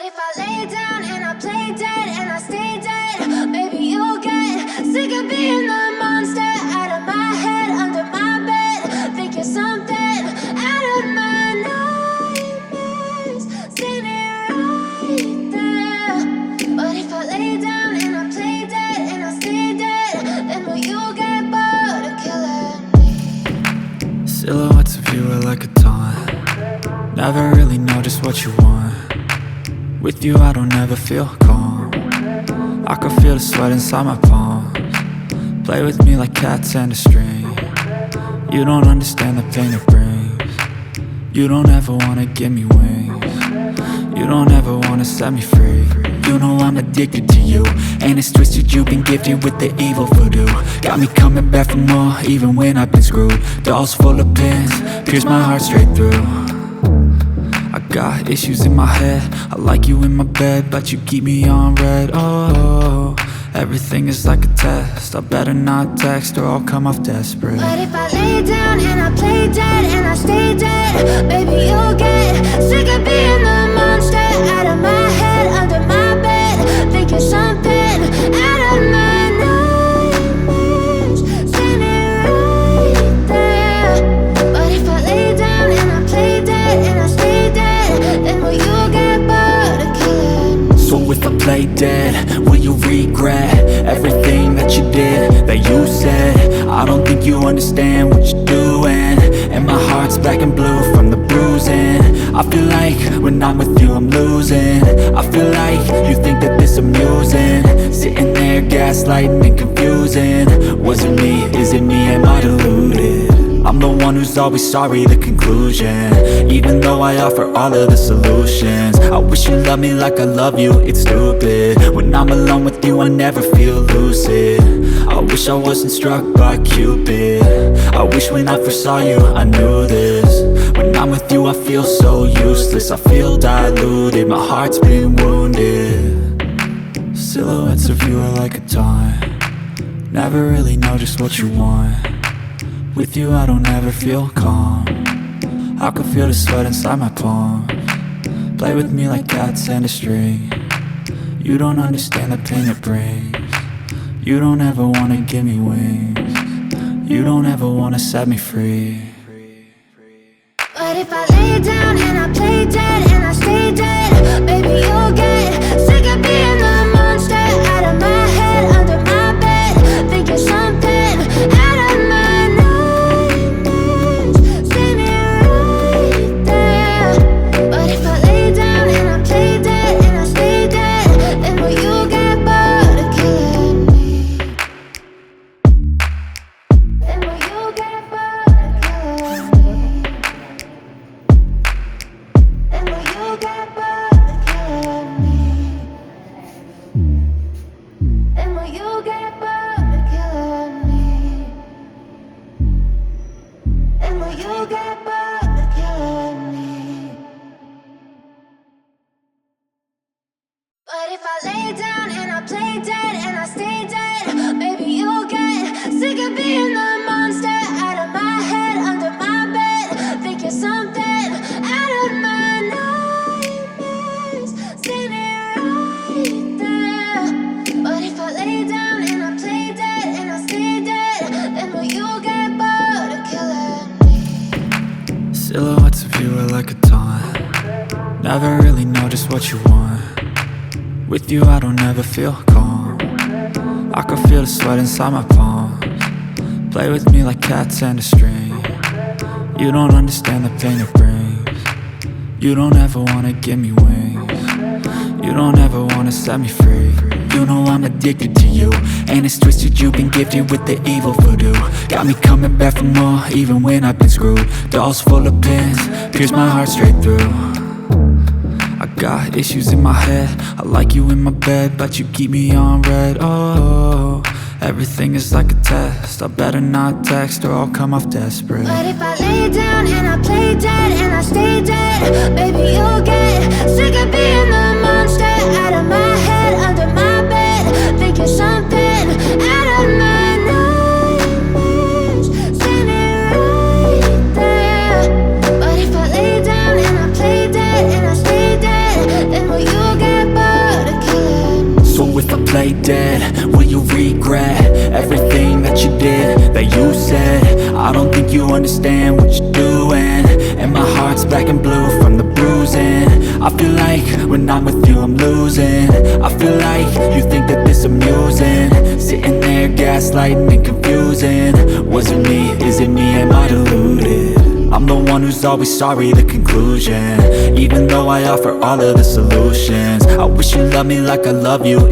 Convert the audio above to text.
if I lay down and I play dead and I stay dead, maybe you'll get sick of being the monster out of my head, under my bed, thinking something out of my nightmares, standing right there. But if I lay down and I play dead and I stay dead, then will you get bored of killing me? Silhouettes of you are like a taunt. Never really know just what you want. With you I don't ever feel calm. I can feel the sweat inside my palms. Play with me like cats and a string. You don't understand the pain it brings. You don't ever wanna give me wings. You don't ever wanna set me free. You know I'm addicted to you, and it's twisted, you've been gifted with the evil voodoo. Got me coming back for more, even when I've been screwed. Dolls full of pins, pierce my heart straight through. I got issues in my head, I like you in my bed, but you keep me on red. Oh, everything is like a test. I better not text or I'll come off desperate. But if I lay down and I play dead and I stay dead, baby you'll get sick of being the monster out of my head, under my bed, thinking something out of my nightmares, standing right there. But if I lay down and I play dead and I stay dead, then will you get bored of killing me? So if I play dead, will you regret everything that you did, that you said? I don't think you understand what you're doing, and my heart's black and blue from the bruising. I feel like when I'm with you I'm losing. I feel like you think that this amusing, sitting there gaslighting and confusing. Was it me? Is it me? Am I deluded? I'm the one who's always sorry, the conclusion, even though I offer all of the solutions. I wish you loved me like I love you, it's stupid. When I'm alone with you I never feel lucid. I wish I wasn't struck by Cupid. I wish when I first saw you I knew this. When I'm with you I feel so useless, I feel diluted, my heart's been wounded. Silhouettes of you are like a taunt. Never really know just what you want. With you I don't ever feel calm. I can feel the sweat inside my palms. Play with me like cats and a string. You don't understand the pain it brings. You don't ever wanna give me wings. You don't ever wanna set me free. But if I lay down and I play dead and I stay dead, baby you'll get sick of being the monster out of my head, under my bed, thinking something out of my nightmares, standing right there. But if I lay down and I play dead and I stay dead, then will you get bored of killing me? Then will you get bored of killing me? Then will you get bored of killing me? Then will you get bored of killing me? Then will you get bored of killing me? But if I lay down and I play dead and I stay dead, baby you'll get sick of being the monster out of my head, under my bed, thinking something out of my nightmares, standing right there. But if I lay down and I play dead and I stay dead, then will you get bored of killing me? Silhouettes of you are like a taunt. Never really know just what you want. With you I don't ever feel calm. I can feel the sweat inside my palms. Play with me like cats and a string. You don't understand the pain it brings. You don't ever wanna give me wings. You don't ever wanna set me free. You know I'm addicted to you, and it's twisted, you've been gifted with the evil voodoo. Got me coming back for more, even when I've been screwed. Dolls full of pins, pierce my heart straight through. I got issues in my head, I like you in my bed, but you keep me on red. Oh, everything is like a test. I better not text or I'll come off desperate. But if I lay down and I play dead and I stay dead, baby you'll get sick of being the monster out of my head, under my bed, thinking something out of my nightmares, standing right there. But if I lay down and I play dead and I stay dead, then will you get wanna play dead? Will you regret everything that you did, that you said? I don't think you understand what you're doing, and my heart's black and blue from the bruising. I feel like when I'm with you I'm losing. I feel like you think that this amusing, sitting there gaslighting and confusing. Was it me? Is it me? Am I deluded? I'm the one who's always sorry, the conclusion. Even though I offer all of the solutions, I wish you loved me like I love you.